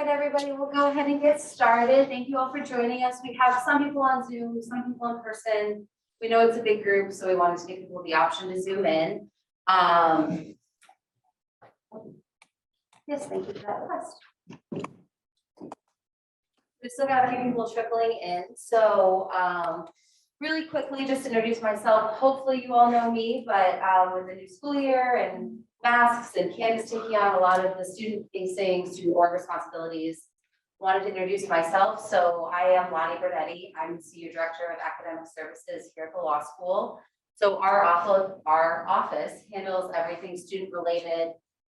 right, everybody, we'll go ahead and get started. Thank you all for joining us. We have some people on Zoom, some people in person. We know it's a big group, so we wanted to give people the option to zoom in. Yes, thank you for that request. We still got a few people trickling in, so really quickly, just introduce myself. Hopefully you all know me, but with the new school year and masks and Candace taking on a lot of the student-facing, student org responsibilities, wanted to introduce myself. So I am Lonnie Bernetti. I'm the Senior Director of Academic Services here at the law school. So our office handles everything student-related,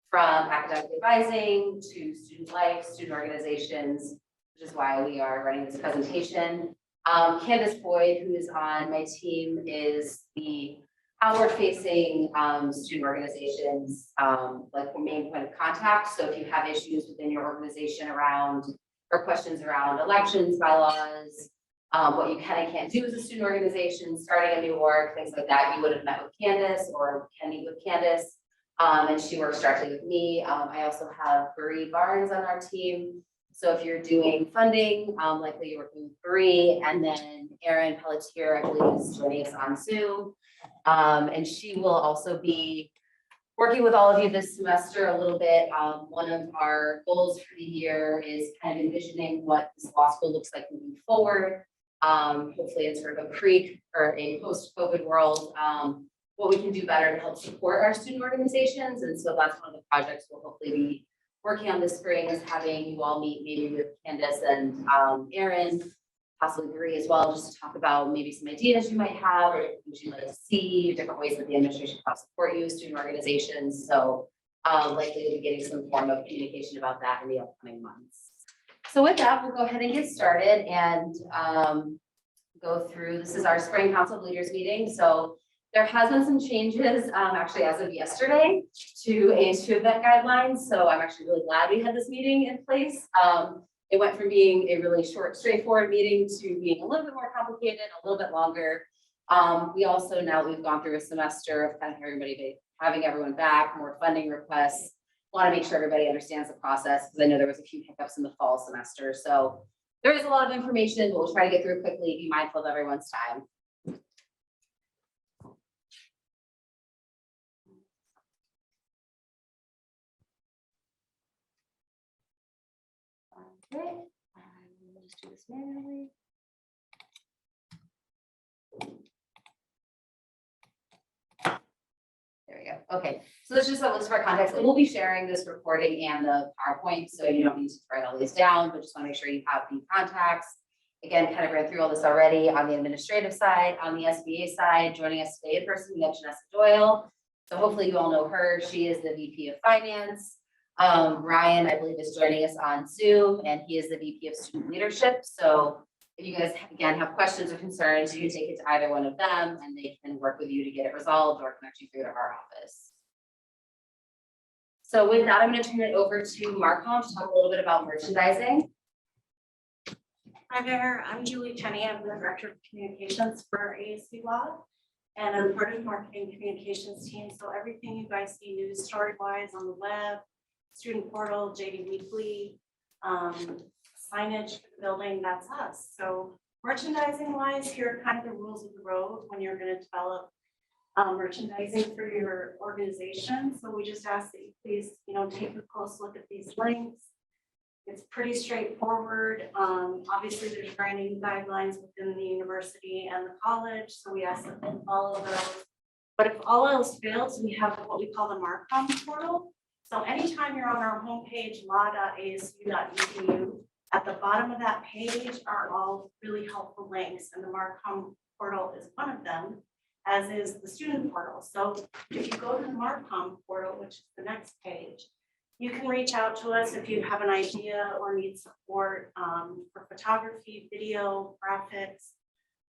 from academic advising to student life, student organizations, which is why we are running this presentation. Candace Boyd, who is on my team, is the outward-facing student organizations, like the main point of contact. So if you have issues within your organization around, or questions around elections, bylaws, what you can and can't do as a student organization, starting a new org, things like that, you would have met with Candace or can meet with Candace. And she works directly with me. I also have Bree Barnes on our team. So if you're doing funding, likely you're working with Bree, and then Erin Pelletier, I believe, is joining us on Zoom. And she will also be working with all of you this semester a little bit. One of our goals for the year is kind of envisioning what this law school looks like moving forward. Hopefully in sort of a or a post-COVID world, what we can do better to help support our student organizations. And so that's one of the projects we'll hopefully be working on this spring, is having you all meet maybe with Candace and Erin, possibly Bree as well, just to talk about maybe some ideas you might have, or things you'd like to see, different ways that the administration can support you, student organizations. So likely to be getting some form of communication about that in the upcoming months. So with that, we'll go ahead and get started and go through, this is our spring council of leaders meeting. So there has been some changes, actually as of yesterday, to event guidelines. So I'm actually really glad we had this meeting in place. It went from being a really short, straightforward meeting to being a little bit more complicated, a little bit longer. We also, now that we've gone through a semester of kind of having everyone back, more funding requests, want to make sure everybody understands the process, because I know there was a few hiccups in the fall semester. So there is a lot of information, but we'll try to get through quickly, be mindful of everyone's time. Okay, we'll just do this manually. There we go. Okay, so this is just a list of our contacts, and we'll be sharing this recording and the PowerPoint, so you don't need to write all these down, but just want to make sure you have the contacts. Again, kind of ran through all this already on the administrative side. On the SBA side, joining us today in person, we have Janessa Doyle. So hopefully you all know her. She is the VP of Finance. Ryan, I believe, is joining us on Zoom, and he is the VP of Student Leadership. So if you guys, again, have questions or concerns, you can take it to either one of them, and they can work with you to get it resolved or connect you through to our office. So with that, I'm going to turn it over to Marcom to talk a little bit about merchandising. Hi there, I'm Julie Cheney. I'm the Director of Communications for ASU Law, and I'm part of the marketing communications team. So everything you guys see news story wise on the web, student portal, JD Weekly, signage for the building, that's us. So merchandising wise, here are kind of the rules of the road when you're going to develop merchandising for your organization. So we just ask that you please, take a close look at these links. It's pretty straightforward. Obviously there's branding guidelines within the university and the college, so we ask that they follow those. But if all else fails, we have what we call the Marcom portal. So anytime you're on our homepage, law.asu.edu, at the bottom of that page are all really helpful links, and the Marcom portal is one of them, as is the student portal. So if you go to the Marcom portal, which is the next page, you can reach out to us if you have an idea or need support for photography, video, graphics,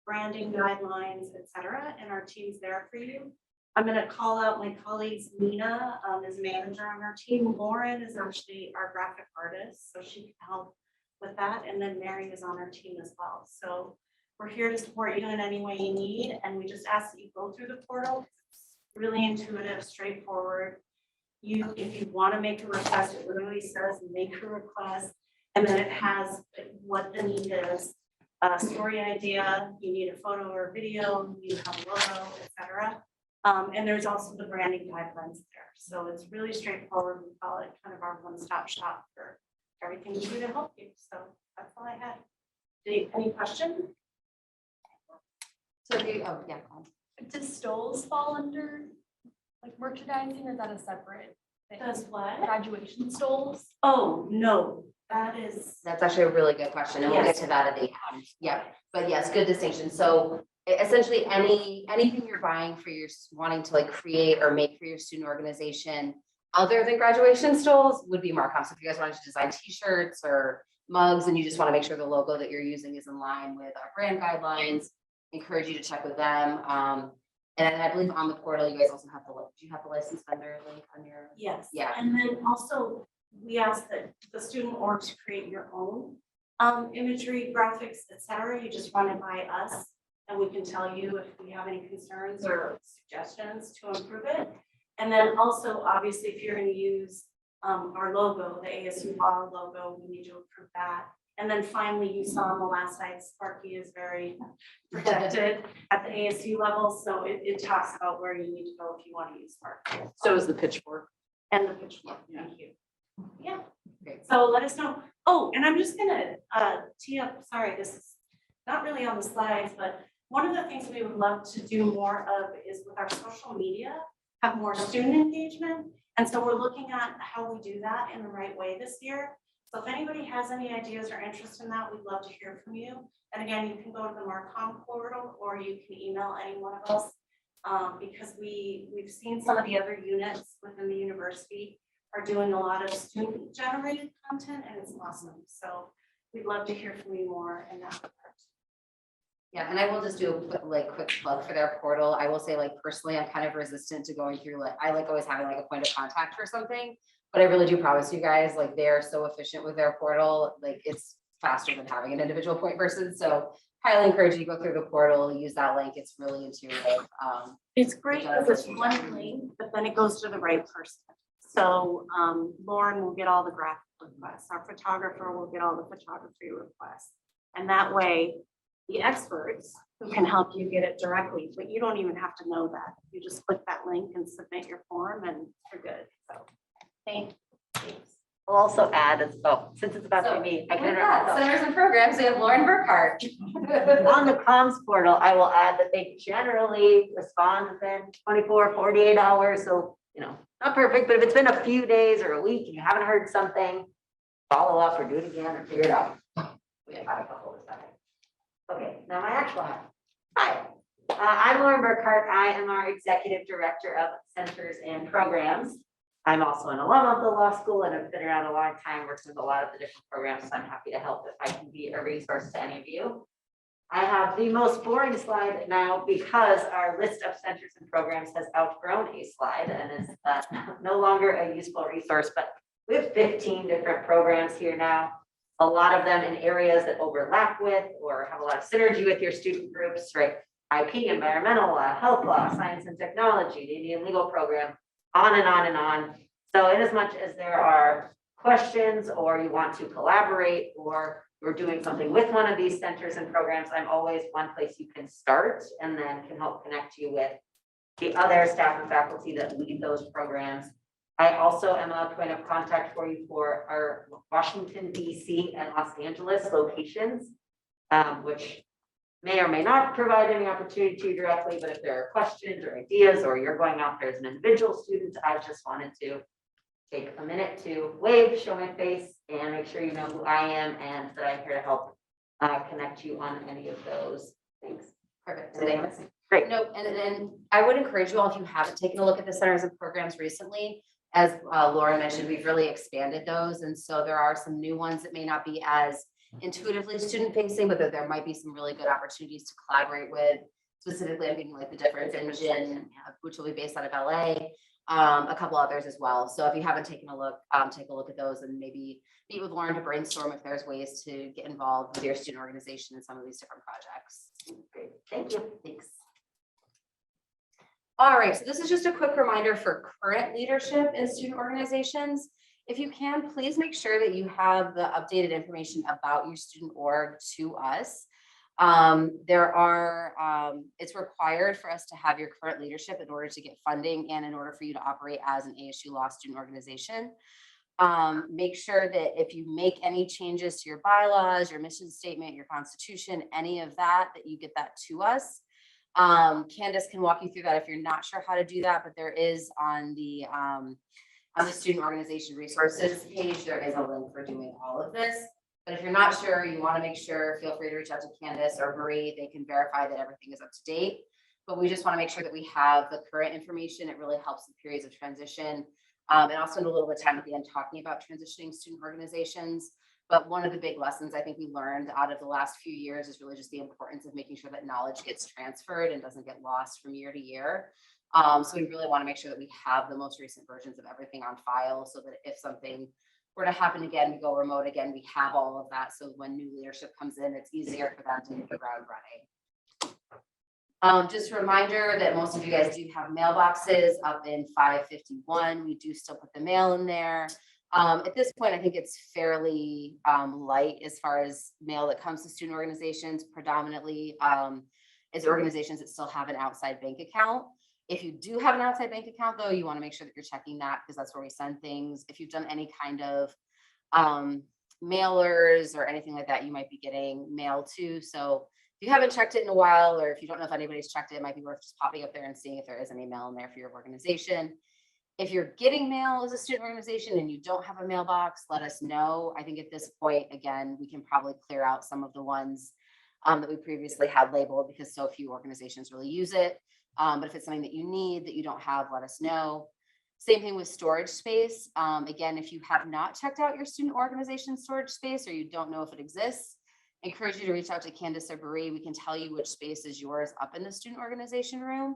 branding guidelines, etc. And our team's there for you. I'm going to call out my colleagues. Nina is manager on our team. Lauren is actually our graphic artist, so she can help with that. And then Mary is on our team as well. So we're here to support you in any way you need. And we just ask that you go through the portal. It's really intuitive, straightforward. If you want to make a request, it literally says make a request. And then it has what the need is, a story idea, you need a photo or video, you have a logo, etc. And there's also the branding guidelines there. So it's really straightforward. We call it kind of our one-stop shop for everything we do to help you. So that's all I had. Any questions? So do you, oh, yeah. go on. Does Stoles fall under like merchandising or is that a separate thing? Does what? Graduation stoles? Oh, no, that is. That's actually a really good question, and we'll get Yes. to that at the end. Yeah, but yes, good distinction. So essentially, anything you're buying for your, wanting to like create or make for your student organization, other than graduation stoles, would be Marcom. So if you guys wanted to design T-shirts or mugs, and you just want to make sure the logo that you're using is in line with our brand guidelines, encourage you to check with them. And I believe on the portal, you guys also have the, do you have the license vendor link on your? Yes. Yeah. And then also, we ask that the student orgs create your own imagery, graphics, etc. You just run it by us, and we can tell you if we have any concerns or suggestions to improve it. And then also, obviously, if you're going to use our logo, the ASU Law logo, we need to approve that. And then finally, you saw on the last slide, Sparky is very protected at the ASU level. So it talks about where you need to go if you want to use Sparky. So is the pitchfork. And the pitchfork, thank you. Yeah, Great. so let us know. Oh, and I'm just gonna tee up, sorry, this is not really on the slides, but one of the things we would love to do more of is with our social media, have more student engagement. And so we're looking at how we do that in the right way this year. So if anybody has any ideas or interest in that, we'd love to hear from you. And again, you can go to the Marcom portal or you can email any one of us. Because we've seen some of the other units within the university are doing a lot of student generated content, and it's awesome. So we'd love to hear from you more in that regard. Yeah, and I will just do a quick plug for their portal. I will say, like, personally, I'm kind of resistant to going through, like, I like always having like a point of contact for something, but I really do promise you guys, like, they are so efficient with their portal, like, it's faster than having an individual point person. So highly encourage you to go through the portal, use that link. It's really intuitive. It's great because it's one link, but then it goes to the right person. So Lauren will get all the graphic requests. Our photographer will get all the photography requests. And that way, the experts who can help you get it directly, but you don't even have to know that. You just click that link and submit your form and you're good. So thanks. I'll also add, since it's about to be me, I can With interrupt that, myself. Centers and programs, we have Lauren Burkhart. On the comms portal, I will add that they generally respond within 24, 48 hours. So, not perfect, but if it's been a few days or a week and you haven't heard something, follow up or do it again or figure it out. We have had a couple this time. Okay, now my actual hat. Hi, I'm Lauren Burkhart. I am our Executive Director of Centers and Programs. I'm also an alum of the law school and have been around a long time, working with a lot of the different programs. So I'm happy to help if I can be a resource to any of you. I have the most boring slide now because our list of centers and programs has outgrown a slide and is no longer a useful resource, but we have 15 different programs here now. A lot of them in areas that overlap with or have a lot of synergy with your student groups, right? IP, environmental law, health law, science and technology, the Indian legal program, on and on and on. So in as much as there are questions or you want to collaborate or you're doing something with one of these centers and programs, I'm always one place you can start and then can help connect you with the other staff and faculty that lead those programs. I also am a point of contact for you for our Washington, DC and Los Angeles locations, which may or may not provide any opportunity to you directly, but if there are questions or ideas or you're going out there as an individual student, I just wanted to take a minute to wave, show my face, and make sure you know who I am and that I'm here to help connect you on any of those things. Perfect. Great. No, and I would encourage you all, if you haven't taken a look at the centers and programs recently, as Laura mentioned, we've really expanded those. And so there are some new ones that may not be as intuitively student facing, but there might be some really good opportunities to collaborate with. Specifically, I'm thinking like the Difference Engine, which will be based out of LA, a couple others as well. So if you haven't taken a look, take a look at those and maybe meet with Lauren to brainstorm if there's ways to get involved with your student organization in some of these different projects. Great. Thank you. Thanks. All right, so this is just a quick reminder for current leadership in student organizations. If you can, please make sure that you have the updated information about your student org to us. It's required for us to have your current leadership in order to get funding and in order for you to operate as an ASU Law student organization. Make sure that if you make any changes to your bylaws, your mission statement, your constitution, any of that, that you get that to us. Candace can walk you through that if you're not sure how to do that, but there is on the student organization resources page, there is a link for doing all of this. But if you're not sure, you want to make sure, feel free to reach out to Candace or Marie. They can verify that everything is up to date. But we just want to make sure that we have the current information. It really helps in periods of transition. And I'll spend a little bit of time at the end talking about transitioning student organizations. But one of the big lessons I think we learned out of the last few years is really just the importance of making sure that knowledge gets transferred and doesn't get lost from year to year. So we really want to make sure that we have the most recent versions of everything on file so that if something were to happen again, we go remote again, we have all of that. So when new leadership comes in, it's easier for them to hit the ground running. Just a reminder that most of you guys do have mailboxes up in 551. We do still put the mail in there. At this point, I think it's fairly light as far as mail that comes to student organizations, predominantly is organizations that still have an outside bank account. If you do have an outside bank account, though, you want to make sure that you're checking that because that's where we send things. If you've done any kind of mailers or anything like that, you might be getting mail too. So if you haven't checked it in a while, or if you don't know if anybody's checked it, it might be worth just popping up there and seeing if there is any mail in there for your organization. If you're getting mail as a student organization and you don't have a mailbox, let us know. I think at this point, again, we can probably clear out some of the ones that we previously had labeled because so few organizations really use it. But if it's something that you need that you don't have, let us know. Same thing with storage space. Again, if you have not checked out your student organization storage space or you don't know if it exists, I encourage you to reach out to Candace or Bree. We can tell you which space is yours up in the student organization room.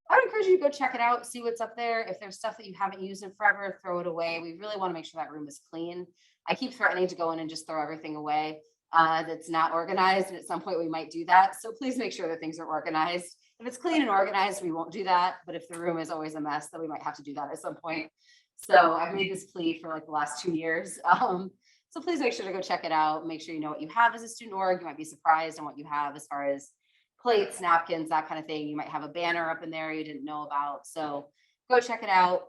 I would encourage you to go check it out, see what's up there. If there's stuff that you haven't used in forever, throw it away. We really want to make sure that room is clean. I keep threatening to go in and just throw everything away that's not organized. And at some point we might do that. So please make sure that things are organized. If it's clean and organized, we won't do that. But if the room is always a mess, then we might have to do that at some point. So I've made this plea for like the last 2 years. So please make sure to go check it out. Make sure you know what you have as a student org. You might be surprised on what you have as far as plates, napkins, that kind of thing. You might have a banner up in there you didn't know about. So go check it out.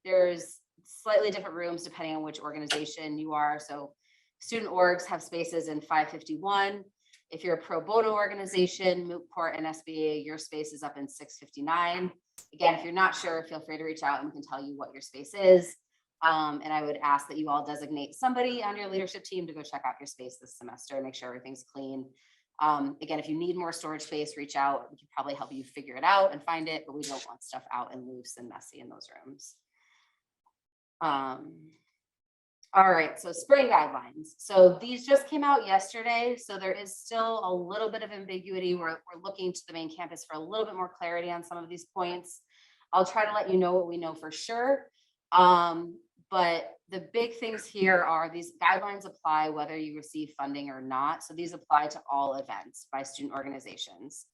There's slightly different rooms depending on which organization you are. So student orgs have spaces in 551. If you're a pro bono organization, moot court and SBA, your space is up in 659. Again, if you're not sure, feel free to reach out and we can tell you what your space is. And I would ask that you all designate somebody on your leadership team to go check out your space this semester and make sure everything's clean. Again, if you need more storage space, reach out. We can probably help you figure it out and find it, but we don't want stuff out and loose and messy in those rooms. All right, so spring guidelines. So these just came out yesterday. So there is still a little bit of ambiguity. We're looking to the main campus for a little bit more clarity on some of these points. I'll try to let you know what we know for sure. But the big things here are these guidelines apply whether you receive funding or not. So these apply to all events by student organizations.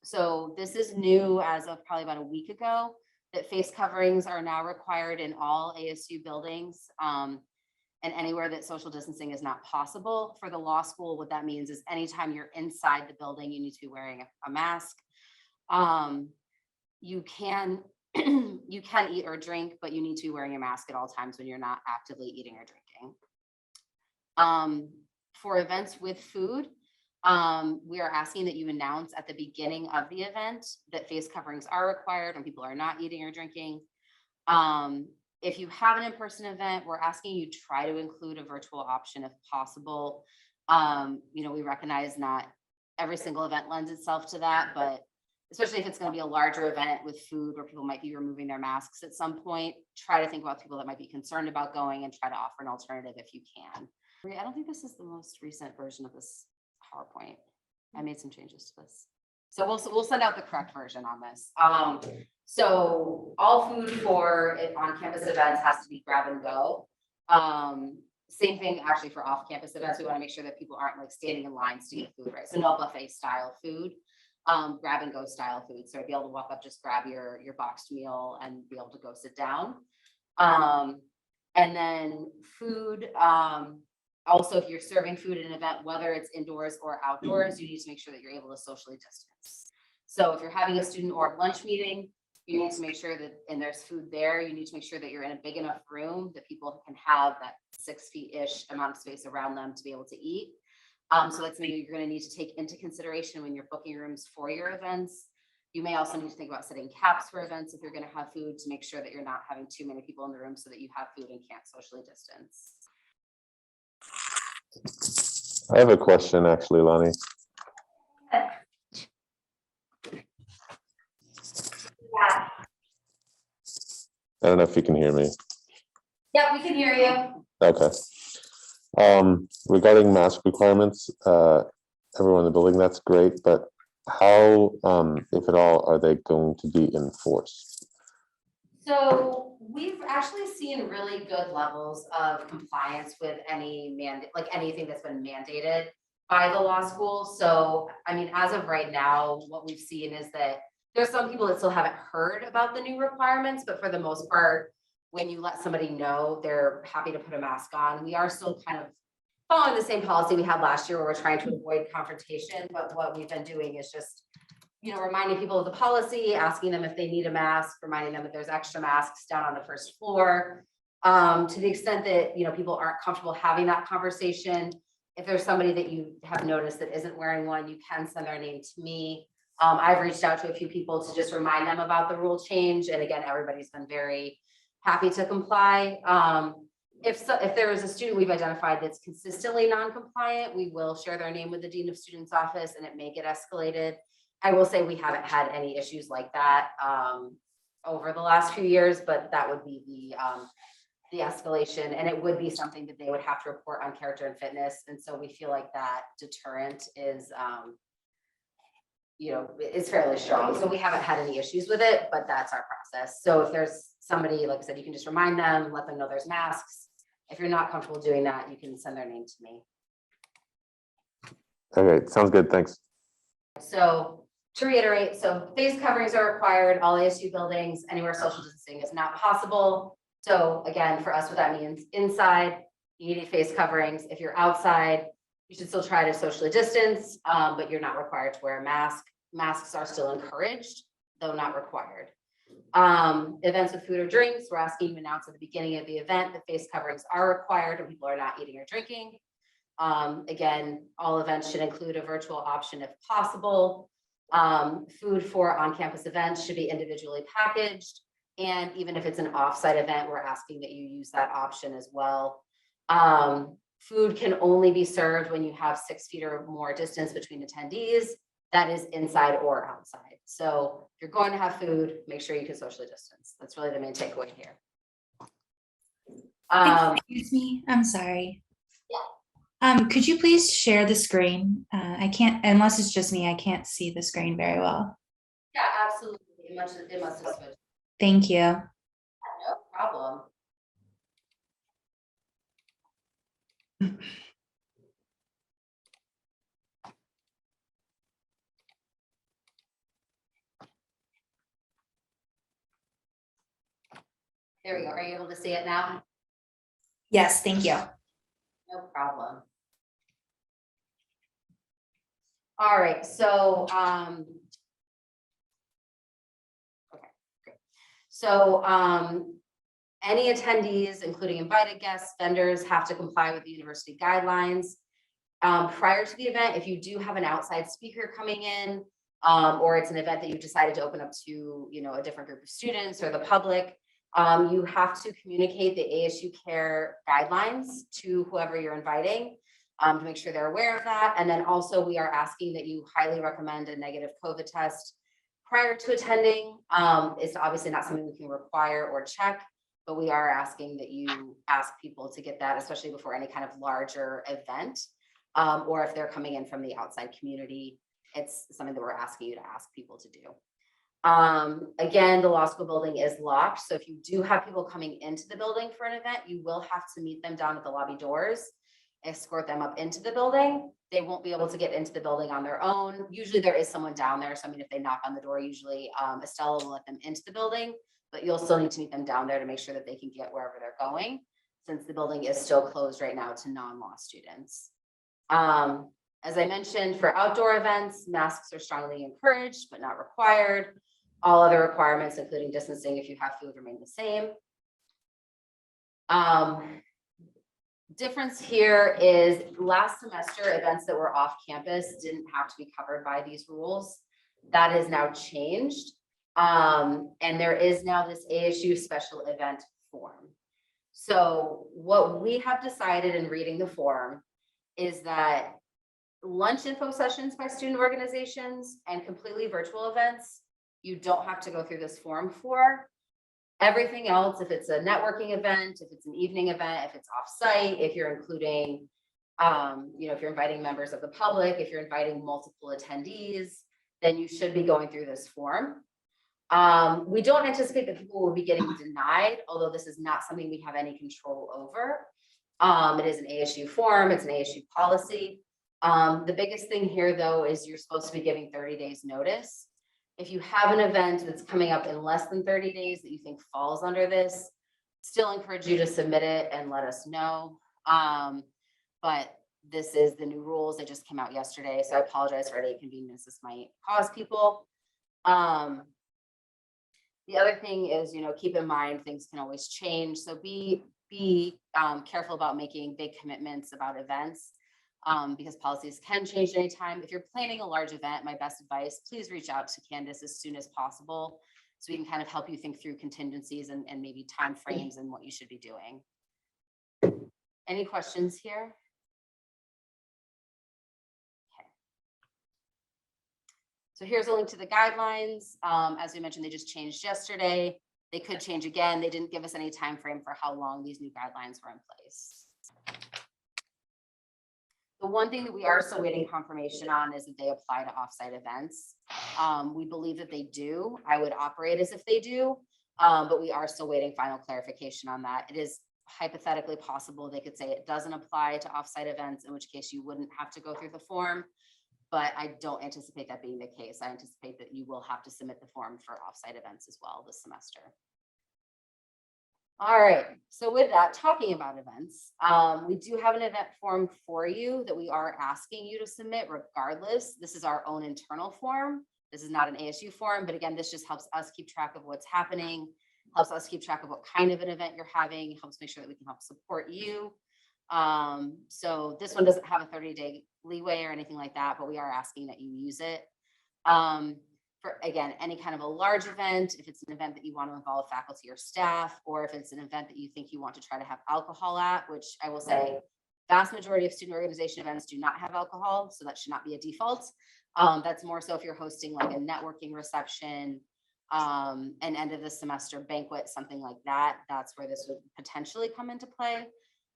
So this is new as of probably about a week ago, that face coverings are now required in all ASU buildings and anywhere that social distancing is not possible. For the law school, what that means is anytime you're inside the building, you need to be wearing a mask. You can eat or drink, but you need to be wearing a mask at all times when you're not actively eating or drinking. For events with food, we are asking that you announce at the beginning of the event that face coverings are required when people are not eating or drinking. If you have an in-person event, we're asking you try to include a virtual option if possible. We recognize not every single event lends itself to that, but especially if it's going to be a larger event with food where people might be removing their masks at some point, try to think about people that might be concerned about going and try to offer an alternative if you can. I don't think this is the most recent version of this PowerPoint. I made some changes to this. So we'll send out the correct version on this. So all food for on-campus events has to be grab and go. Same thing actually for off-campus events. We want to make sure that people aren't like standing in lines to get food, right? So no buffet style food. Grab and go style food. So be able to walk up, just grab your boxed meal and be able to go sit down. And then food, also, if you're serving food at an event, whether it's indoors or outdoors, you need to make sure that you're able to socially distance. So if you're having a student or lunch meeting, you need to make sure that, and there's food there, you need to make sure that you're in a big enough room that people can have that 6 feet-ish amount of space around them to be able to eat. So that's something you're going to need to take into consideration when you're booking rooms for your events. You may also need to think about setting caps for events if you're going to have food to make sure that you're not having too many people in the room so that you have food and can't socially distance. I have a question actually, Lonnie. Yeah, I don't know if you can hear me. yeah, we can hear you. Okay. Regarding mask requirements, everyone in the building, that's great, but how, if at all, are they going to be enforced? So we've actually seen really good levels of compliance with any mandate, like anything that's been mandated by the law school. So, I mean, as of right now, what we've seen is that there's some people that still haven't heard about the new requirements, but for the most part, when you let somebody know, they're happy to put a mask on. We are still kind of following the same policy we had last year where we're trying to avoid confrontation, but what we've been doing is just, you know, reminding people of the policy, asking them if they need a mask, reminding them that there's extra masks down on the first floor. To the extent that, you know, people aren't comfortable having that conversation, if there's somebody that you have noticed that isn't wearing one, you can send their name to me. I've reached out to a few people to just remind them about the rule change. And again, everybody's been very happy to comply. If there is a student we've identified that's consistently non-compliant, we will share their name with the Dean of Students office and it may get escalated. I will say we haven't had any issues like that over the last few years, but that would be the escalation, and it would be something that they would have to report on character and fitness. And so we feel like that deterrent is, you know, is fairly strong. So we haven't had any issues with it, but that's our process. So if there's somebody, like I said, you can just remind them, let them know there's masks. If you're not comfortable doing that, you can send their name to me. Okay, sounds good. Thanks. So to reiterate, so face coverings are required, all ASU buildings, anywhere social distancing is not possible. So again, for us, what that means, inside, you need face coverings. If you're outside, you should still try to socially distance, but you're not required to wear a mask. Masks are still encouraged, though not required. Events with food or drinks, we're asking you to announce at the beginning of the event that face coverings are required and people are not eating or drinking. Again, all events should include a virtual option if possible. Food for on-campus events should be individually packaged. And even if it's an off-site event, we're asking that you use that option as well. Food can only be served when you have 6 feet or more distance between attendees. That is inside or outside. So if you're going to have food, make sure you can socially distance. That's really the main takeaway here. Excuse me, I'm sorry. Could you please share the screen? I can't, unless it's just me, I can't see the screen very well. Yeah, absolutely. It must have switched. Thank you. No problem. There we go. Are you able to see it now? Yes, thank you. No problem. All right, so okay, great. So any attendees, including invited guests, vendors, have to comply with the university guidelines. Prior to the event, if you do have an outside speaker coming in, or it's an event that you've decided to open up to, you know, a different group of students or the public, you have to communicate the ASU Care guidelines to whoever you're inviting to make sure they're aware of that. And then also we are asking that you highly recommend a negative COVID test prior to attending. It's obviously not something we can require or check, but we are asking that you ask people to get that, especially before any kind of larger event, or if they're coming in from the outside community. It's something that we're asking you to ask people to do. Again, the law school building is locked. So if you do have people coming into the building for an event, you will have to meet them down at the lobby doors, escort them up into the building. They won't be able to get into the building on their own. Usually there is someone down there. So I mean, if they knock on the door, usually Estella will let them into the building, but you'll still need to meet them down there to make sure that they can get wherever they're going, since the building is still closed right now to non-law students. As I mentioned, for outdoor events, masks are strongly encouraged, but not required. All other requirements, including distancing if you have food, remain the same. Difference here is last semester, events that were off campus didn't have to be covered by these rules. That is now changed. And there is now this ASU special event form. So what we have decided in reading the form is that lunch info sessions by student organizations and completely virtual events, you don't have to go through this form for. Everything else, if it's a networking event, if it's an evening event, if it's off-site, if you're including, if you're inviting members of the public, if you're inviting multiple attendees, then you should be going through this form. We don't anticipate that people will be getting denied, although this is not something we have any control over. It is an ASU form, it's an ASU policy. The biggest thing here though, is you're supposed to be giving 30 days notice. If you have an event that's coming up in less than 30 days that you think falls under this, still encourage you to submit it and let us know. But this is the new rules. They just came out yesterday. So I apologize for any inconvenience this might cause people. The other thing is, keep in mind, things can always change. So be careful about making big commitments about events. Because policies can change at any time. If you're planning a large event, my best advice, please reach out to Candace as soon as possible so we can kind of help you think through contingencies and maybe timeframes and what you should be doing. Any questions here? Okay. So here's a link to the guidelines. As we mentioned, they just changed yesterday. They could change again. They didn't give us any time frame for how long these new guidelines were in place. The one thing that we are still waiting confirmation on is that they apply to offsite events. We believe that they do. I would operate as if they do, but we are still waiting final clarification on that. It is hypothetically possible they could say it doesn't apply to offsite events, in which case you wouldn't have to go through the form, but I don't anticipate that being the case. I anticipate that you will have to submit the form for offsite events as well this semester. All right, so with that, talking about events, we do have an event form for you that we are asking you to submit regardless. This is our own internal form. This is not an ASU form, but again, this just helps us keep track of what's happening, helps us keep track of what kind of an event you're having, helps make sure that we can help support you. So this one doesn't have a 30-day leeway or anything like that, but we are asking that you use it. For, again, any kind of a large event, if it's an event that you want to involve faculty or staff, or if it's an event that you think you want to try to have alcohol at, which I will say, vast majority of student organization events do not have alcohol, so that should not be a default. That's more so if you're hosting like a networking reception, an end of the semester banquet, something like that, that's where this would potentially come into play.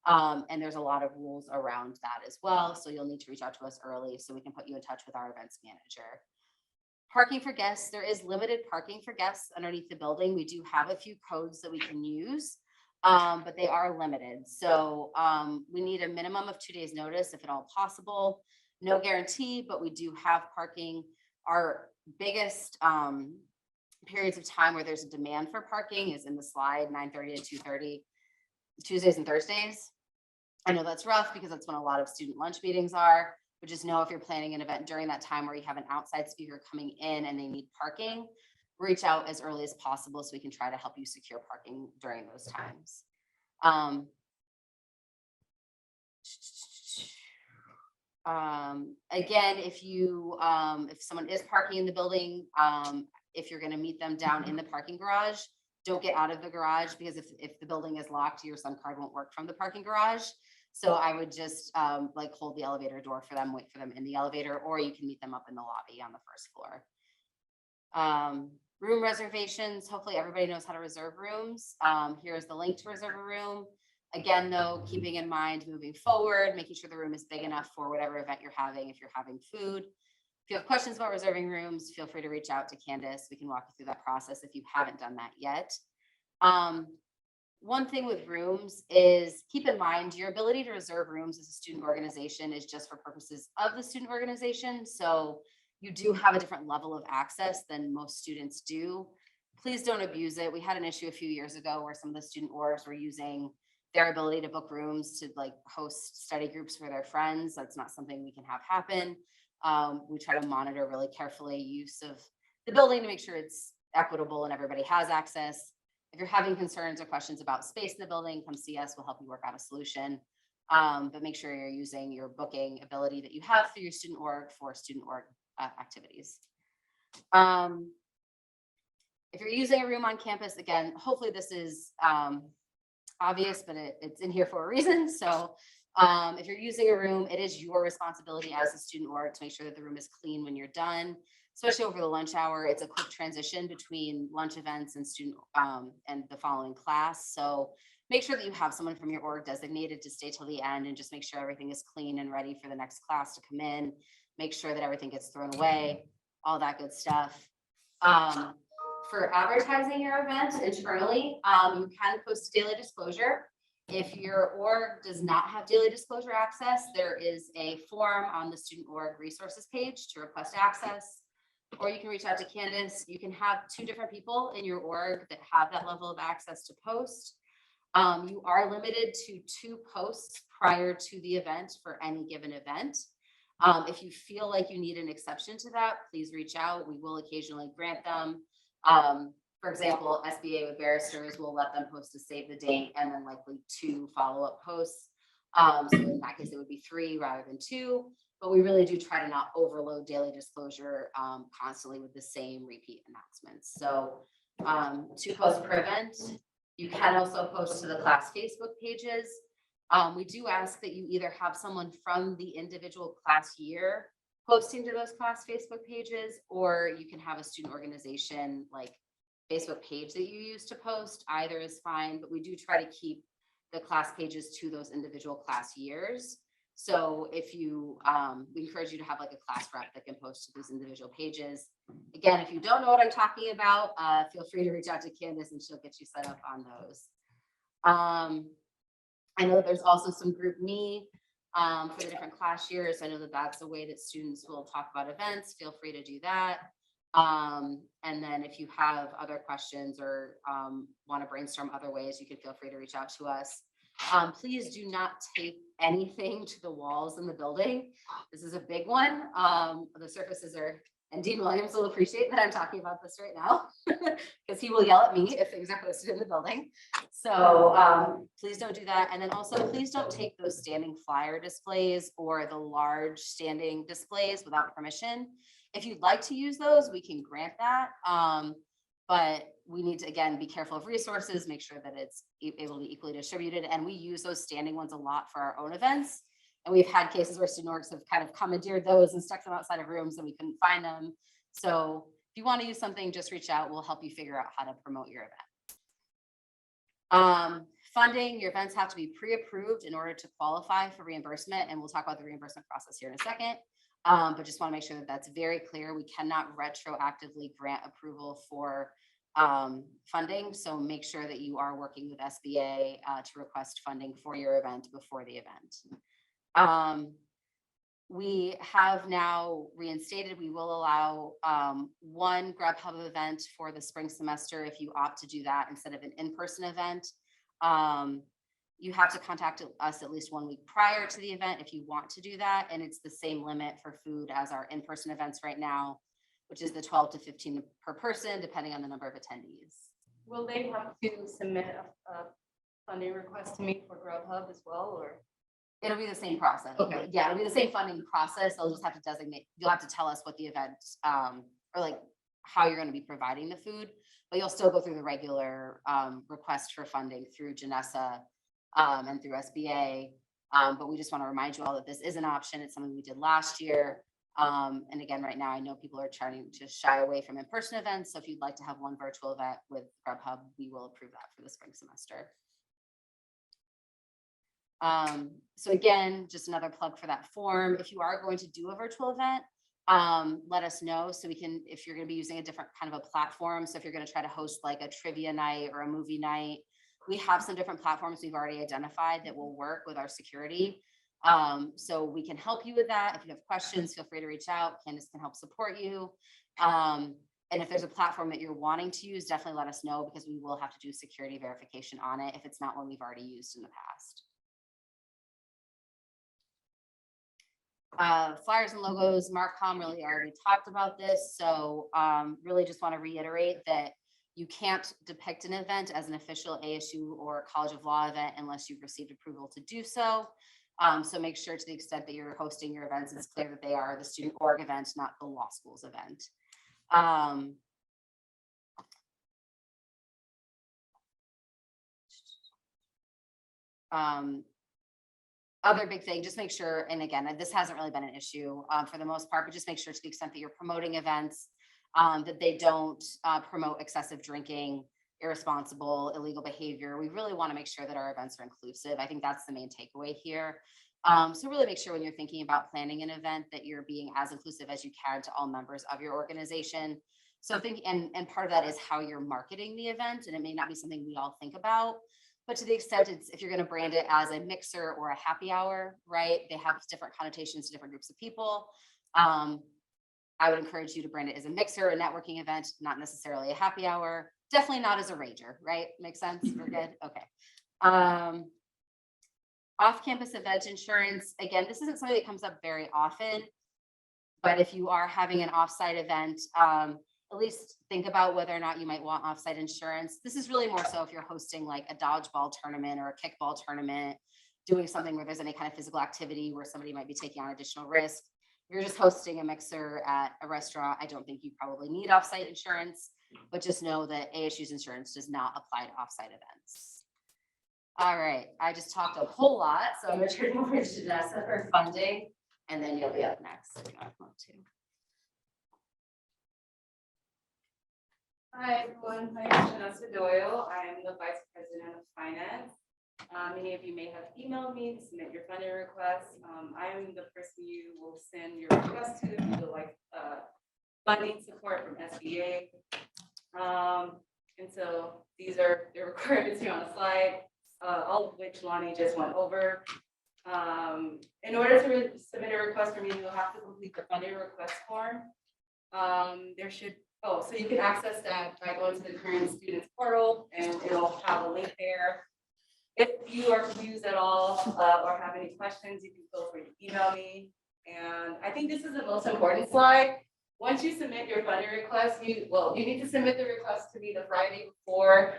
And there's a lot of rules around that as well. So you'll need to reach out to us early so we can put you in touch with our events manager. Parking for guests, there is limited parking for guests underneath the building. We do have a few codes that we can use, but they are limited. So we need a minimum of 2 days notice if at all possible. No guarantee, but we do have parking. Our biggest periods of time where there's a demand for parking is in the slide, 9:30 to 2:30, Tuesdays and Thursdays. I know that's rough because that's when a lot of student lunch meetings are. But just know if you're planning an event during that time where you have an outside speaker coming in and they need parking, reach out as early as possible so we can try to help you secure parking during those times. Again, if someone is parking in the building, if you're going to meet them down in the parking garage, don't get out of the garage, because if the building is locked, your SUM card won't work from the parking garage. So I would just like hold the elevator door for them, wait for them in the elevator, or you can meet them up in the lobby on the first floor. Room reservations, hopefully everybody knows how to reserve rooms. Here's the link to reserve a room. Again, though, keeping in mind moving forward, making sure the room is big enough for whatever event you're having. If you're having food, if you have questions about reserving rooms, feel free to reach out to Candace. We can walk you through that process if you haven't done that yet. One thing with rooms is keep in mind your ability to reserve rooms as a student organization is just for purposes of the student organization. So you do have a different level of access than most students do. please don't abuse it. We had an issue a few years ago where some of the student orgs were using their ability to book rooms to like host study groups for their friends. That's not something we can have happen. We try to monitor really carefully use of the building to make sure it's equitable and everybody has access. If you're having concerns or questions about space in the building, come see us. We'll help you work out a solution. But make sure you're using your booking ability that you have through your student org for student org activities. If you're using a room on campus, again, hopefully this is obvious, but it's in here for a reason. So if you're using a room, it is your responsibility as a student org to make sure that the room is clean when you're done, especially over the lunch hour. It's a quick transition between lunch events and student and the following class. So make sure that you have someone from your org designated to stay till the end and just make sure everything is clean and ready for the next class to come in. Make sure that everything gets thrown away, all that good stuff. For advertising your event internally, you can post a daily disclosure. If your org does not have daily disclosure access, there is a form on the student org resources page to request access, or you can reach out to Candace. You can have 2 different people in your org that have that level of access to post. You are limited to 2 posts prior to the event for any given event. If you feel like you need an exception to that, please reach out. We will occasionally grant them. For example, SBA with barristers will let them post to save the date and then likely 2 follow-up posts. So in that case, it would be 3 rather than 2, but we really do try to not overload daily disclosure constantly with the same repeat announcements. So 2 posts per event. You can also post to the class Facebook pages. We do ask that you either have someone from the individual class year posting to those class Facebook pages, or you can have a student organization like Facebook page that you use to post. Either is fine, but we do try to keep the class pages to those individual class years. So if you, we encourage you to have like a class rep that can post to these individual pages. Again, if you don't know what I'm talking about, feel free to reach out to Candace and she'll get you set up on those. I know that there's also some group me for the different class years. I know that that's a way that students will talk about events. Feel free to do that. And then if you have other questions or want to brainstorm other ways, you can feel free to reach out to us. Please do not tape anything to the walls in the building. This is a big one. The surfaces are, and Dean Williams will appreciate that I'm talking about this right now because he will yell at me if things are posted in the building. So please don't do that. And then also please don't take those standing flyer displays or the large standing displays without permission. If you'd like to use those, we can grant that. But we need to, again, be careful of resources, make sure that it's able to be equally distributed. And we use those standing ones a lot for our own events. And we've had cases where student orgs have kind of commandeered those and stuck them outside of rooms and we couldn't find them. So if you want to use something, just reach out. We'll help you figure out how to promote your event. Funding, your events have to be pre-approved in order to qualify for reimbursement. And we'll talk about the reimbursement process here in a second. But just want to make sure that that's very clear. We cannot retroactively grant approval for funding. So make sure that you are working with SBA to request funding for your event before the event. We have now reinstated, we will allow 1 Grubhub event for the spring semester if you opt to do that instead of an in-person event. You have to contact us at least 1 week prior to the event if you want to do that. And it's the same limit for food as our in-person events right now, which is the 12 to 15 per person, depending on the number of attendees. Will they have to submit a funding request to me for Grubhub as well, or? It'll be the same process. Okay. Yeah, it'll be the same funding process. They'll just have to designate, you'll have to tell us what the event, or like how you're going to be providing the food, but you'll still go through the regular request for funding through Janessa and through SBA. But we just want to remind you all that this is an option. It's something we did last year. And again, right now, I know people are trying to shy away from in-person events. So if you'd like to have 1 virtual event with Grubhub, we will approve that for the spring semester. So again, just another plug for that form. If you are going to do a virtual event, let us know so we can, if you're going to be using a different kind of a platform. So if you're going to try to host like a trivia night or a movie night, we have some different platforms we've already identified that will work with our security. So we can help you with that. If you have questions, feel free to reach out. Candace can help support you. And if there's a platform that you're wanting to use, definitely let us know because we will have to do security verification on it if it's not one we've already used in the past. Flyers and logos, Marcom really already talked about this. So really just want to reiterate that you can't depict an event as an official ASU or College of Law event unless you've received approval to do so. So make sure to the extent that you're hosting your events, it's clear that they are the student org event, not the law school's event. Other big thing, just make sure, and again, this hasn't really been an issue for the most part, but just make sure to the extent that you're promoting events, that they don't promote excessive drinking, irresponsible, illegal behavior. We really want to make sure that our events are inclusive. I think that's the main takeaway here. So really make sure when you're thinking about planning an event that you're being as inclusive as you can to all members of your organization. So and part of that is how you're marketing the event, and it may not be something we all think about. But to the extent if you're going to brand it as a mixer or a happy hour, right? They have different connotations to different groups of people. I would encourage you to brand it as a mixer, a networking event, not necessarily a happy hour. Definitely not as a rager, right? Makes sense? We're good? Okay. Off-campus event insurance. Again, this isn't something that comes up very often, but if you are having an offsite event, at least think about whether or not you might want offsite insurance. This is really more so if you're hosting like a dodgeball tournament or a kickball tournament, doing something where there's any kind of physical activity where somebody might be taking on additional risk. If you're just hosting a mixer at a restaurant, I don't think you probably need offsite insurance, but just know that ASU's insurance does not apply to offsite events. All right, I just talked a whole lot, so I'm going to turn over to Janessa for funding, and then you'll be up next if you want to. Hi, everyone. My name is Janessa Doyle. I am the Vice President of Finance. Many of you may have emailed me to submit your funding requests. I am the person you will send your request to if you would like funding support from SBA. And so these are the requirements here on the slide, all of which Lonnie just went over. In order to submit a request from you, you'll have to complete the funding request form. So you can access that by going to the current students portal and it'll have a link there. If you are confused at all or have any questions, you can feel free to email me. And I think this is the most important slide. Once you submit your funding request, you need to submit the request to me the Friday before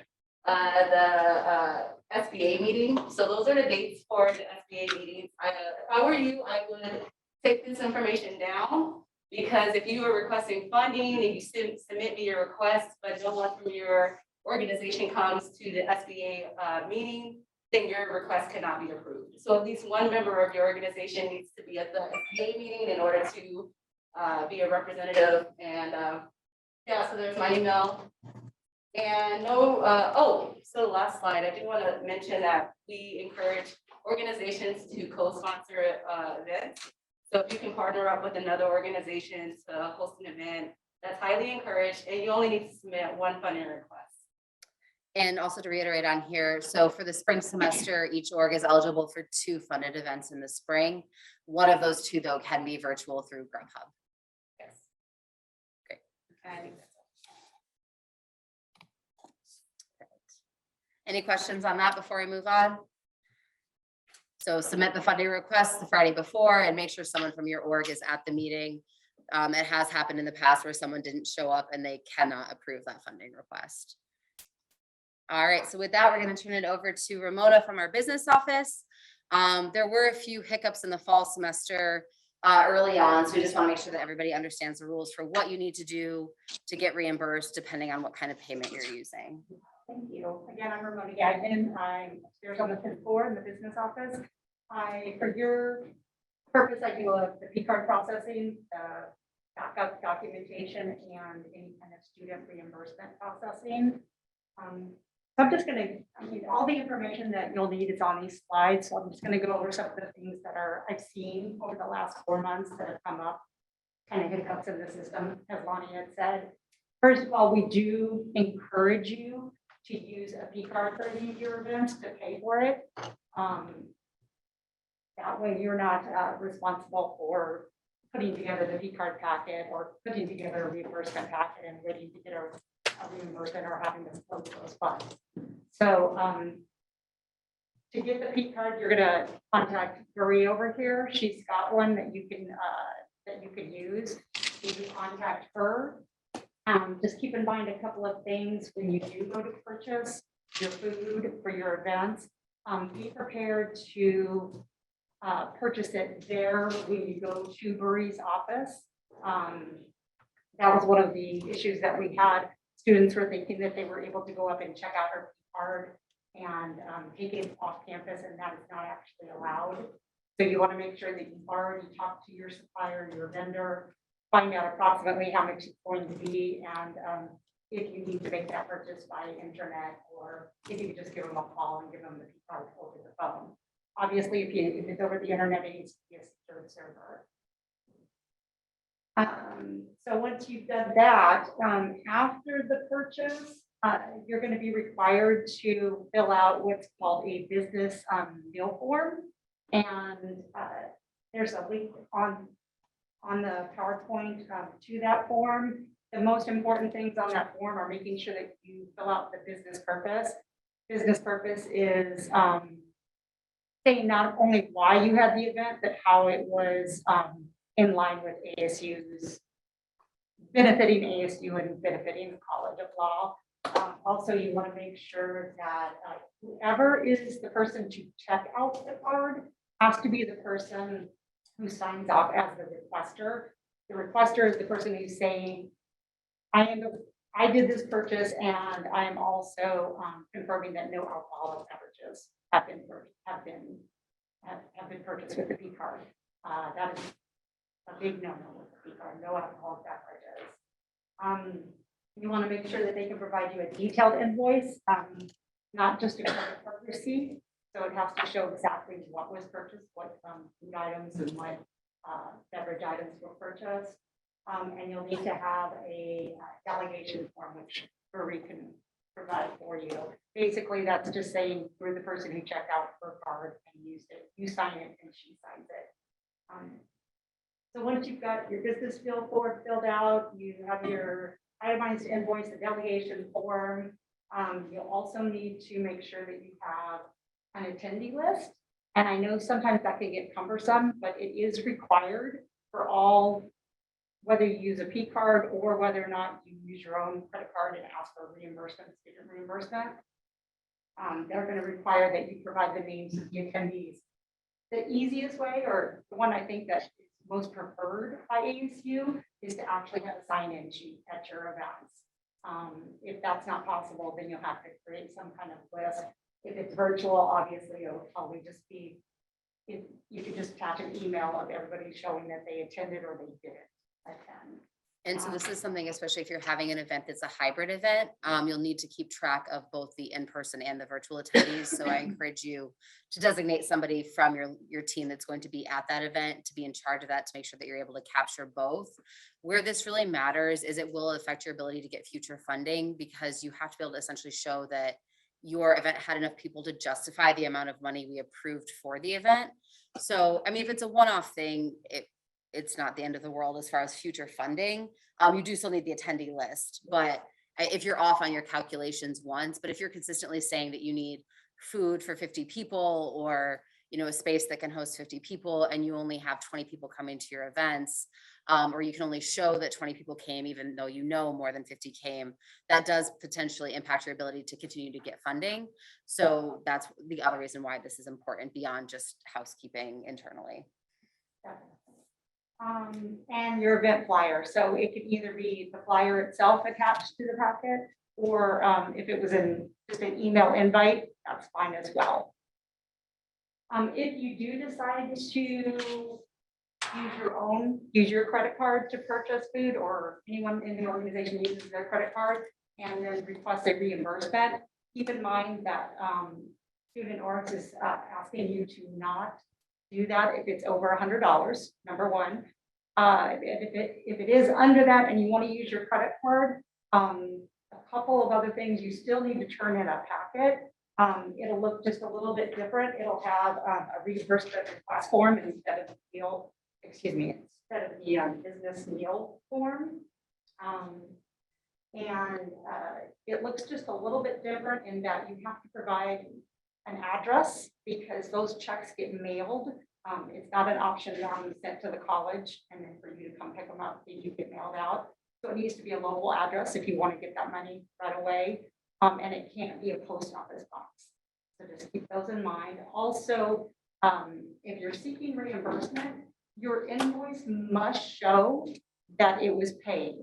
the SBA meeting. So those are the dates for the SBA meetings. If I were you, I would take this information down. Because if you are requesting funding and you submit me your request, but no one from your organization comes to the SBA meeting, then your request cannot be approved. So at least one member of your organization needs to be at the SBA meeting in order to be a representative. And yeah, so there's my email. And so the last slide, I do want to mention that we encourage organizations to co-sponsor events. So if you can partner up with another organization to host an event, that's highly encouraged, and you only need to submit one funding request. And also to reiterate on here, so for the spring semester, each org is eligible for 2 funded events in the spring. One of those 2, though, can be virtual through Grubhub. Yes. Great. I think that's all. Any questions on that before we move on? So submit the funding request the Friday before and make sure someone from your org is at the meeting. It has happened in the past where someone didn't show up and they cannot approve that funding request. All right, so with that, we're going to turn it over to Ramona from our business office. There were a few hiccups in the fall semester early on, so we just want to make sure that everybody understands the rules for what you need to do to get reimbursed depending on what kind of payment you're using. Thank you. Again, I'm Ramona Gagnon. I'm upstairs on the 5th floor in the business office. For your purpose, I do the P-card processing, backup documentation, and any kind of student reimbursement processing. So I'm just all the information that you'll need is on these slides. So I'm just going to go over some of the things that I've seen over the last 4 months that have come up, kind of hiccups in the system, as Lonnie had said. First of all, we do encourage you to use a P-card for any of your events to pay for it. That way you're not responsible for putting together the P card packet or putting together a reimbursement packet and waiting to get a reimbursement or having to close those funds. So to get the P card, you're gonna contact Marie over here. She's got one that you can use. You contact her. Just keep in mind a couple of things when you do go to purchase your food for your events. Be prepared to purchase it there when you go to Marie's office. That was one of the issues that we had. Students were thinking that they were able to go up and check out her card and take it off campus, and that is not actually allowed. So you want to make sure that you've already talked to your supplier, your vendor, find out approximately how much it's going to be, and if you need to make that purchase by internet, or if you could just give them a call and give them the card over the phone. Obviously, if it's over the internet, it needs to be a secured server. So once you've done that, after the purchase, you're going to be required to fill out what's called a business meal form. And there's a link on the PowerPoint to that form. The most important things on that form are making sure that you fill out the business purpose. Business purpose is saying not only why you had the event, but how it was in line with ASU's, benefiting ASU and benefiting the College of Law. Also, you want to make sure that whoever is the person to check out the card has to be the person who signs off as the requester. The requester is the person who's saying, I did this purchase, and I am also confirming that no alcoholic beverages have been purchased with the P card. That is a big no-no with the P card, no alcoholic beverages. You want to make sure that they can provide you a detailed invoice, not just a credit card receipt. So it has to show exactly what was purchased, what food items and what beverage items were purchased. And you'll need to have a delegation form, which Marie can provide for you. Basically, that's just saying you're the person who checked out her card and used it. You sign it and she signs it. So once you've got your business field form filled out, you have your itemized invoice, the delegation form. You'll also need to make sure that you have an attendee list. And I know sometimes that can get cumbersome, but it is required for all, whether you use a P card or whether or not you use your own credit card and ask for reimbursement, student reimbursement. They're going to require that you provide the names of the attendees. The easiest way, or the one I think that is most preferred by ASU, is to actually have a sign-in sheet at your events. If that's not possible, then you'll have to create some kind of list. If it's virtual, obviously it'll probably just be, if you could just attach an email of everybody showing that they attended or they didn't attend. And so this is something, especially if you're having an event that's a hybrid event, you'll need to keep track of both the in-person and the virtual attendees. So I encourage you to designate somebody from your team that's going to be at that event to be in charge of that, to make sure that you're able to capture both. Where this really matters is it will affect your ability to get future funding, because you have to be able to essentially show that your event had enough people to justify the amount of money we approved for the event. So, I mean, if it's a one-off thing, it's not the end of the world as far as future funding. You do still need the attendee list, but if you're off on your calculations once, but if you're consistently saying that you need food for 50 people, or, you know, a space that can host 50 people, and you only have 20 people coming to your events, or you can only show that 20 people came, even though you know more than 50 came, that does potentially impact your ability to continue to get funding. So that's the other reason why this is important beyond just housekeeping internally. And your event flyer. So it could either be the flyer itself attached to the packet, or if it was in just an email invite, that's fine as well. If you do decide to use your credit card to purchase food, or anyone in the organization uses their credit card and then request a reimbursement, keep in mind that Student Orgs is asking you to not do that if it's over $100, number one. If it is under that and you want to use your credit card, a couple of other things, you still need to turn in a packet. It'll look just a little bit different. It'll have a reimbursement request form instead of a excuse me, instead of the business meal form. It looks just a little bit different in that you have to provide an address because those checks get mailed. It's not an option normally sent to the college and then for you to come pick them up, they do get mailed out. So it needs to be a local address if you want to get that money right away. And it can't be a post office box. So just keep those in mind. Also, if you're seeking reimbursement, your invoice must show that it was paid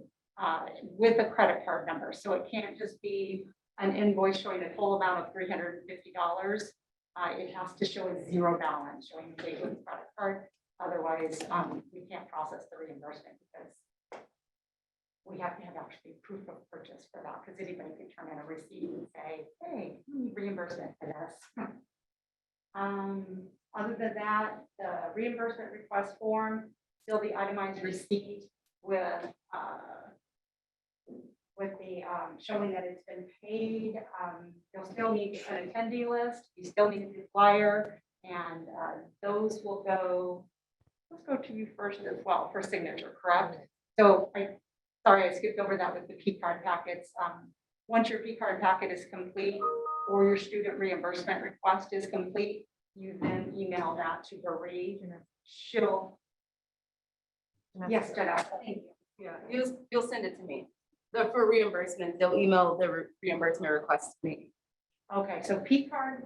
with a credit card number. So it can't just be an invoice showing a full amount of $350. It has to show a zero balance showing paid with a credit card. Otherwise, we can't process the reimbursement because we have to have actually proof of purchase for that, because anybody can turn in a receipt and say, hey, we need reimbursement for this. Other than that, the reimbursement request form, still the itemized receipt with the showing that it's been paid. You'll still need an attendee list. You still need a flyer, and those will go. Let's go to you first as well for signature, correct? So sorry, I skipped over that with the P card packets. Once your P card packet is complete or your student reimbursement request is complete, you then email that to Marie. She'll. Yes, Jenna. Thank you. Yeah, you'll send it to me. For reimbursement, they'll email the reimbursement request to me. Okay, so P card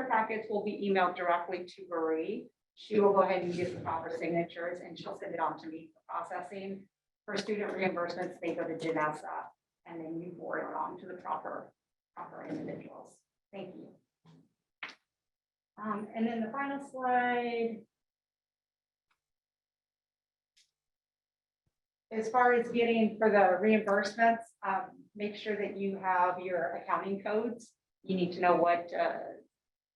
packets will be emailed directly to Marie. She will go ahead and get the proper signatures and she'll send it on to me for processing. For student reimbursements, they go to Janessa and then you forward it on to the proper individuals. Thank you. And then the final slide. As far as getting for the reimbursements, make sure that you have your accounting codes. You need to know what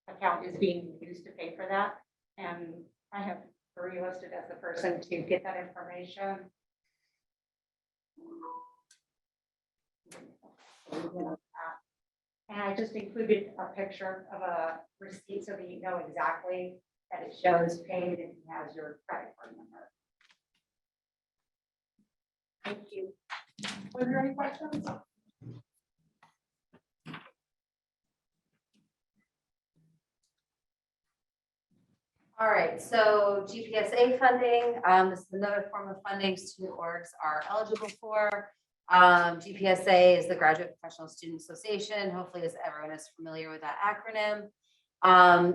account is being used to pay for that. And I have Marie listed as the person to get that information. And I just included a picture of a receipt so that you know exactly that it shows paid and has your credit card number. Thank you. Were there any questions? All right, so GPSA funding, this is another form of funding student orgs are eligible for. GPSA is the Graduate Professional Student Association. Hopefully, as everyone is familiar with that acronym.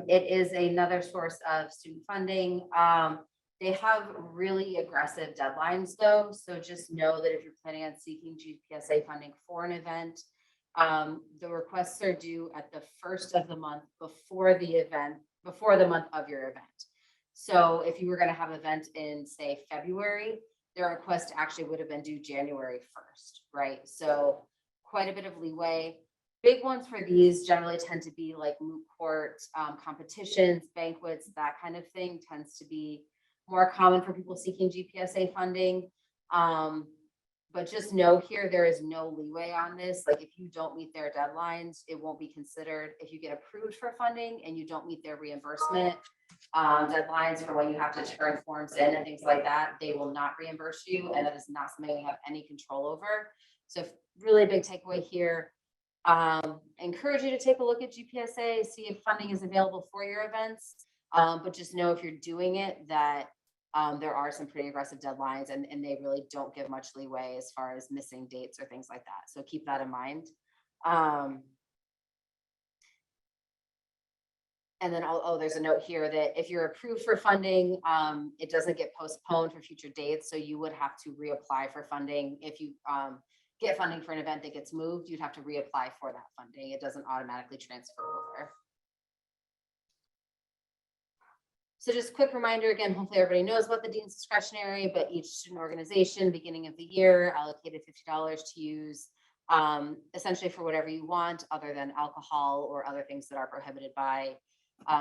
It is another source of student funding. They have really aggressive deadlines though, so just know that if you're planning on seeking GPSA funding for an event, the requests are due at the first of the month before the month of your event. So if you were going to have an event in, say, February, their request actually would have been due January 1st, right? So quite a bit of leeway. Big ones for these generally tend to be like moot court competitions, banquets, that kind of thing tends to be more common for people seeking GPSA funding. But just know here, there is no leeway on this. Like if you don't meet their deadlines, it won't be considered. If you get approved for funding and you don't meet their reimbursement deadlines for when you have to turn forms in and things like that, they will not reimburse you. And that is not something we have any control over. So really a big takeaway here. Encourage you to take a look at GPSA, see if funding is available for your events. But just know if you're doing it that there are some pretty aggressive deadlines and they really don't give much leeway as far as missing dates or things like that. So keep that in mind. And then, there's a note here that if you're approved for funding, it doesn't get postponed for future dates. So you would have to reapply for funding. If you get funding for an event that gets moved, you'd have to reapply for that funding. It doesn't automatically transfer over. So just quick reminder, again, hopefully everybody knows about the Dean's Discretionary, but each student organization beginning of the year allocated $50 to use essentially for whatever you want other than alcohol or other things that are prohibited by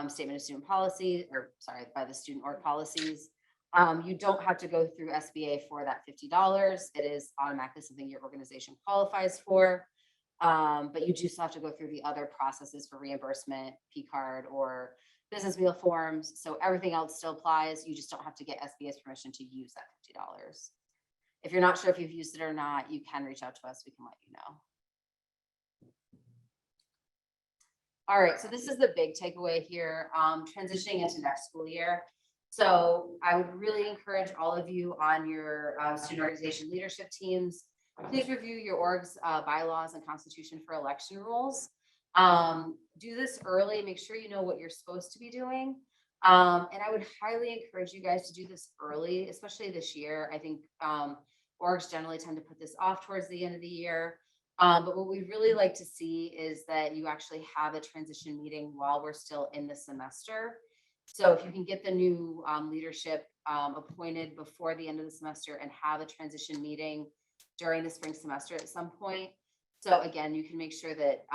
statement of student policy, or sorry, by the student org policies. You don't have to go through SBA for that $50. It is automatically something your organization qualifies for. But you do still have to go through the other processes for reimbursement, P card, or business meal forms, so everything else still applies. You just don't have to get SBA's permission to use that $50. If you're not sure if you've used it or not, you can reach out to us. We can let you know. All right, so this is the big takeaway here, transitioning into next school year. So I would really encourage all of you on your student organization leadership teams, please review your org's bylaws and constitution for election rules. Do this early, make sure you know what you're supposed to be doing. And I would highly encourage you guys to do this early, especially this year. I think orgs generally tend to put this off towards the end of the year. But what we'd really like to see is that you actually have a transition meeting while we're still in the semester. So if you can get the new leadership appointed before the end of the semester and have a transition meeting during the spring semester at some point. So again, you can make sure that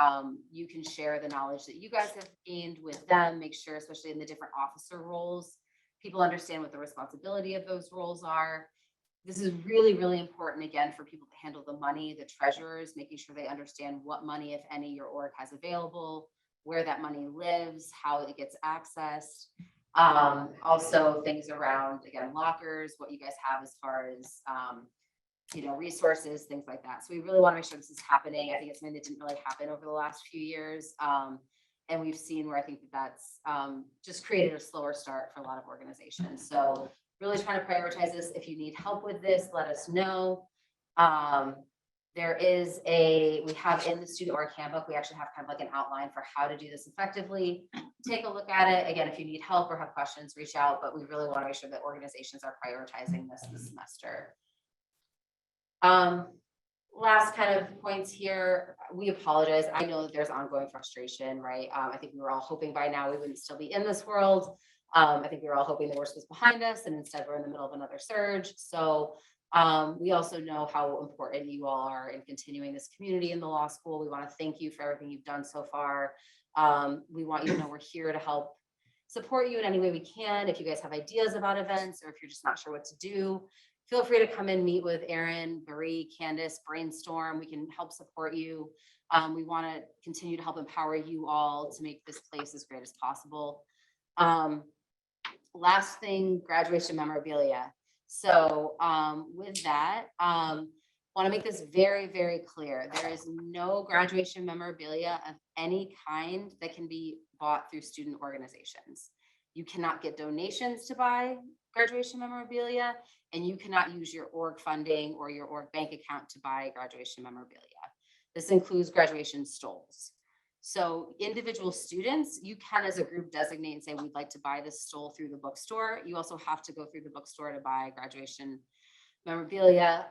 you can share the knowledge that you guys have gained with them, make sure, especially in the different officer roles, people understand what the responsibility of those roles are. This is really, really important, again, for people to handle the money, the treasurers, making sure they understand what money, if any, your org has available, where that money lives, how it gets accessed. Also things around, again, lockers, what you guys have as far as, resources, things like that. So we really want to make sure this is happening. I think it's something that didn't really happen over the last few years. And we've seen where I think that's just created a slower start for a lot of organizations. So really trying to prioritize this. If you need help with this, let us know. We have in the student org handbook, we actually have kind of like an outline for how to do this effectively. Take a look at it. Again, if you need help or have questions, reach out, but we really want to make sure that organizations are prioritizing this semester. Last kind of points here, we apologize. I know that there's ongoing frustration, right? I think we were all hoping by now we wouldn't still be in this world. I think we were all hoping the worst was behind us, and instead we're in the middle of another surge. So we also know how important you all are in continuing this community in the law school. We want to thank you for everything you've done so far. We want you to know we're here to help support you in any way we can. If you guys have ideas about events, or if you're just not sure what to do, feel free to come and meet with Erin, Marie, Candace, brainstorm. We can help support you. We want to continue to help empower you all to make this place as great as possible. Last thing, graduation memorabilia. So with that, want to make this very, very clear. There is no graduation memorabilia of any kind that can be bought through student organizations. You cannot get donations to buy graduation memorabilia, and you cannot use your org funding or your org bank account to buy graduation memorabilia. This includes graduation stoles. So individual students, you can as a group designate and say, we'd like to buy this stole through the bookstore. You also have to go through the bookstore to buy graduation memorabilia.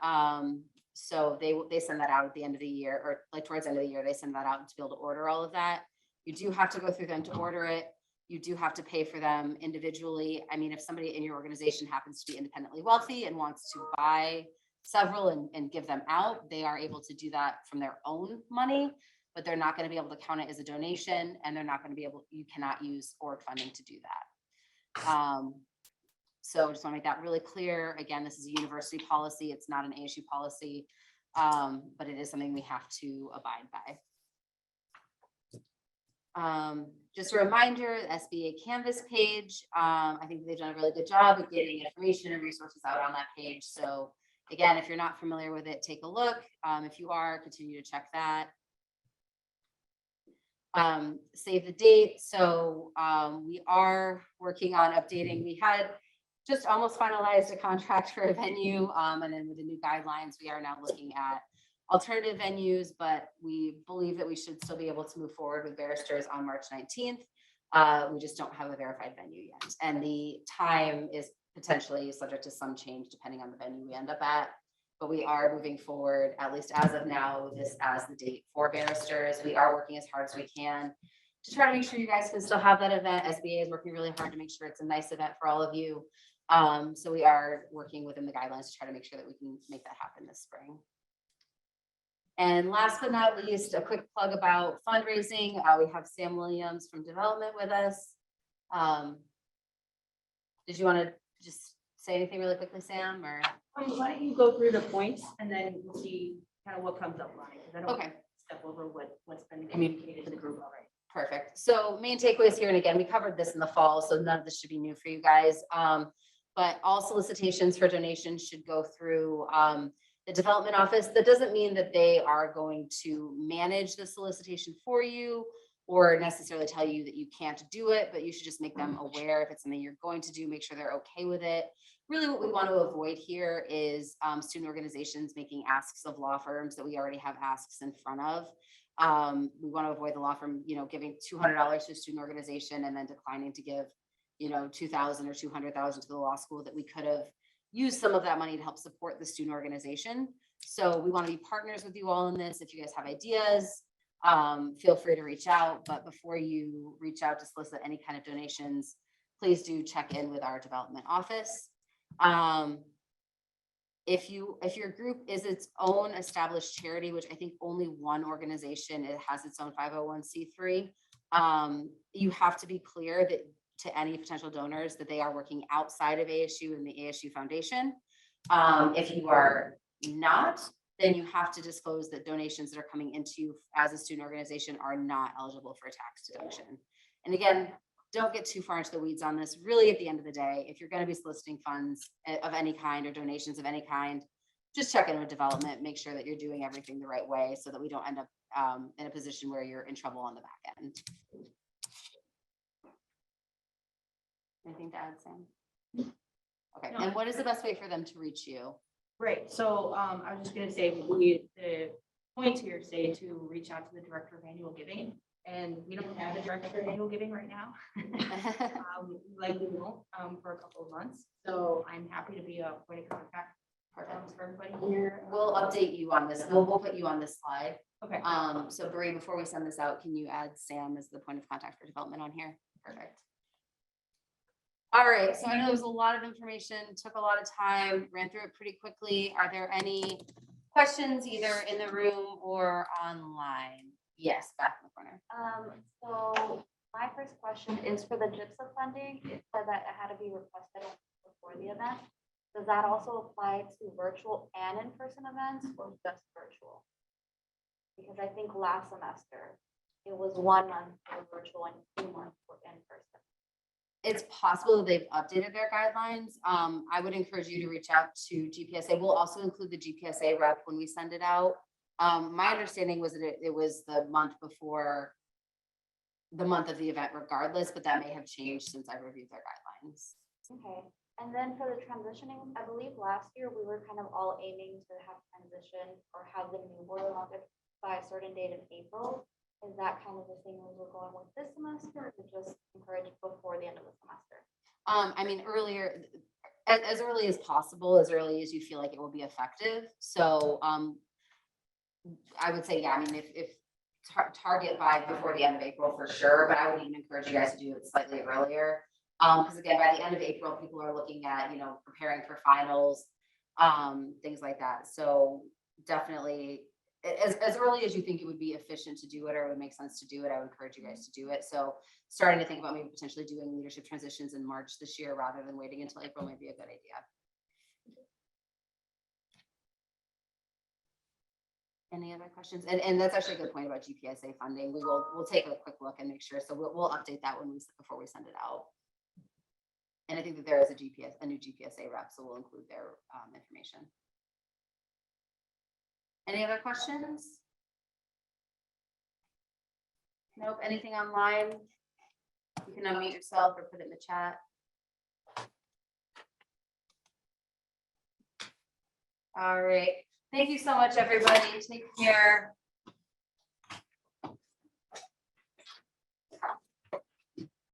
So they send that out at the end of the year, or like towards the end of the year, they send that out to be able to order all of that. You do have to go through them to order it. You do have to pay for them individually. I mean, if somebody in your organization happens to be independently wealthy and wants to buy several and give them out, they are able to do that from their own money, but they're not going to be able to count it as a donation, and they're not going to be able, you cannot use org funding to do that. So just want to make that really clear. Again, this is a university policy. It's not an ASU policy, but it is something we have to abide by. Just a reminder, SBA Canvas page. I think they've done a really good job of getting information and resources out on that page. So again, if you're not familiar with it, take a look. If you are, continue to check that. Save the date. So we are working on updating. We had just almost finalized a contract for a venue, and then with the new guidelines, we are now looking at alternative venues, but we believe that we should still be able to move forward with barristers on March 19th. We just don't have a verified venue yet, and the time is potentially subject to some change depending on the venue we end up at. But we are moving forward, at least as of now, with this as the date for barristers. We are working as hard as we can to try to make sure you guys can still have that event. SBA is working really hard to make sure it's a nice event for all of you. So we are working within the guidelines to try to make sure that we can make that happen this spring. And last but not least, a quick plug about fundraising. We have Sam Williams from Development with us. Did you want to just say anything really quickly, Sam? Or Why don't you go through the points and then we'll see kind of what comes up, right? Because I don't okay. step over what's been I mean, communicated to the group already. Perfect. So main takeaways here, and again, we covered this in the fall, so none of this should be new for you guys. But all solicitations for donations should go through the development office. That doesn't mean that they are going to manage the solicitation for you or necessarily tell you that you can't do it, but you should just make them aware if it's something you're going to do, make sure they're okay with it. Really what we want to avoid here is student organizations making asks of law firms that we already have asks in front of. We want to avoid the law firm, giving $200 to a student organization and then declining to give, $2,000 or $200,000 to the law school that we could have used some of that money to help support the student organization. So we want to be partners with you all in this. If you guys have ideas, feel free to reach out, but before you reach out to solicit any kind of donations, please do check in with our development office. If your group is its own established charity, which I think only one organization, it has its own 501c3, you have to be clear that to any potential donors that they are working outside of ASU and the ASU Foundation. If you are not, then you have to disclose that donations that are coming into you as a student organization are not eligible for a tax deduction. And again, don't get too far into the weeds on this. Really, at the end of the day, if you're going to be soliciting funds of any kind or donations of any kind, just check in with development, make sure that you're doing everything the right way so that we don't end up in a position where you're in trouble on the back end. Anything to add, Sam? Okay, and what is the best way for them to reach you? Right, so I was just gonna say, the points here say to reach out to the director of annual giving, and we don't have a director of annual giving right now. Likely won't for a couple of months, so I'm happy to be a point of contact for everybody here. We'll update you on this. We'll put you on this slide. Okay. So Bree, before we send this out, can you add Sam as the point of contact for development on here? Perfect. All right, so I know there was a lot of information, took a lot of time, ran through it pretty quickly. Are there any questions either in the room or online? Yes, back in the corner. So my first question is for the GIPSA funding. It said that it had to be requested before the event. Does that also apply to virtual and in-person events or just virtual? Because I think last semester it was 1 month for virtual and 2 months for in-person. It's possible that they've updated their guidelines. I would encourage you to reach out to GPSA. We'll also include the GPSA rep when we send it out. My understanding was that it was the month before the month of the event regardless, but that may have changed since I reviewed their guidelines. Okay. And then for the transitioning, I believe last year we were kind of all aiming to have transition or have the new board elected by a certain date in April. Is that kind of the thing we were going with this semester, or just encouraged before the end of the semester? I mean, earlier, as early as possible, as early as you feel like it will be effective. So I would say, yeah, I mean, if target by before the end of April for sure, but I would even encourage you guys to do it slightly earlier. Because again, by the end of April, people are looking at, preparing for finals, things like that. So definitely, as early as you think it would be efficient to do it or it would make sense to do it, I would encourage you guys to do it. So starting to think about maybe potentially doing leadership transitions in March this year rather than waiting until April might be a good idea. Any other questions? And that's actually a good point about GPSA funding. We'll take a quick look and make sure. So we'll update that before we send it out. And I think that there is a new GPSA rep, so we'll include their information. Any other questions? Nope. Anything online? You can unmute yourself or put it in the chat. All right. Thank you so much, everybody. Take care.